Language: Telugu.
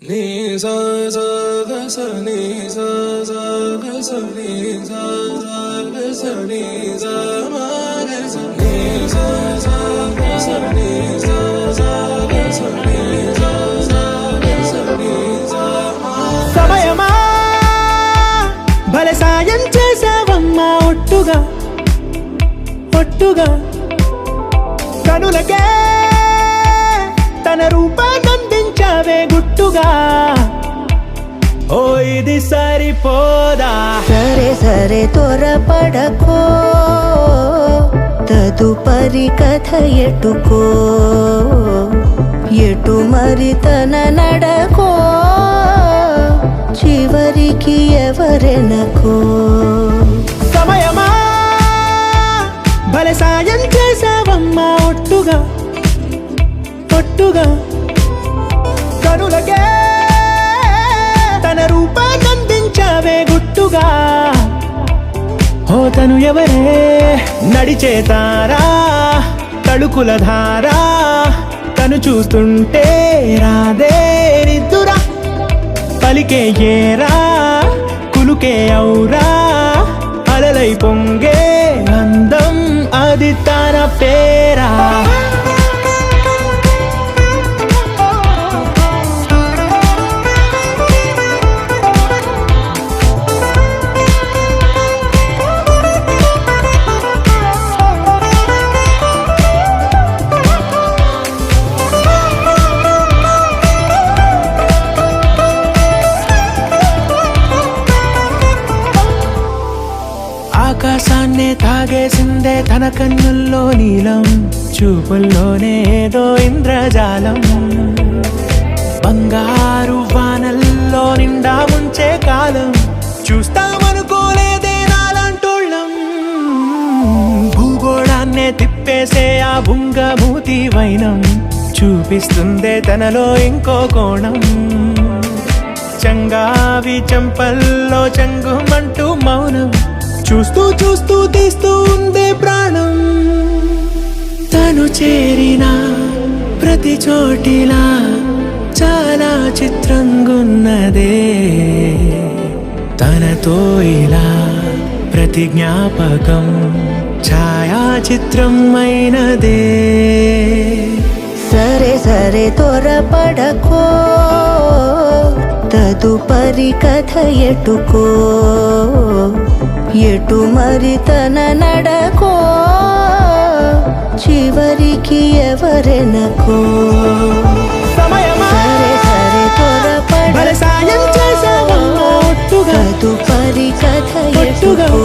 నీ సా సా గ స నీ సా సా గ స నీ సా సా గ స నీ సా మా గ స నీ సా సా గ స నీ సా సా గ స నీ సా సా గ స నీ సా మా సమయమా భలే సాయం చేసావమ్మా ఒట్టుగా ఒట్టుగా కనులకే తన రూపాన్నందించావే గుట్టుగా ఓ ఇది సరిపోదా సరే సరే త్వరపడకో తదుపరి కథ ఎటుకో ఎటు మరి తన నడకో చివరికి ఎవరెనకో సమయమా భలే సాయం చేసావమ్మా ఒట్టుగా ఒట్టుగా కనులకే తన రూపాన్నందించావే గుట్టుగా ఓ తను ఎవరే నడిచే తారా తడుకుల ధారా తను చూస్తుంటే రాదే నిద్దురా పలికే ఏరా కులుకే ఔరా అలలై పొంగే అందం అది తన పేరా ఆకాశాన్నే తాగేసిందే తన కన్నుల్లో నీలం చూపుల్లోనే ఏదో ఇంద్రజాలం బంగారు వానల్లో నిండా ముంచే కాలం చూస్తామనుకోలేదే నాలంటోళ్ళం భూగోళాన్నే తిప్పేసే ఆ బుంగమూతి వైనం చూపిస్తుందే తనలో ఇంకో కోణం చంగావి చెంపల్లో చంగుమంటూ మౌనం చూస్తూ చూస్తూ తీస్తూ ఉందే ప్రాణం తను చేరిన ప్రతి చోటిలా చాలా చిత్రంగున్నదే తనతో ఇలా ప్రతి జ్ఞాపకం ఛాయాచిత్రం అయినదే సరే సరే త్వరపడకో తదుపరి కథ ఎటుకో ఎటు మరి తన నడకో చివరికి ఎవరెనకో సమయమా సరే సరే భలే సాయం చేసావమ్మా ఒట్టుగా తదుపరి కథ ఒట్టుగా ఎటుకో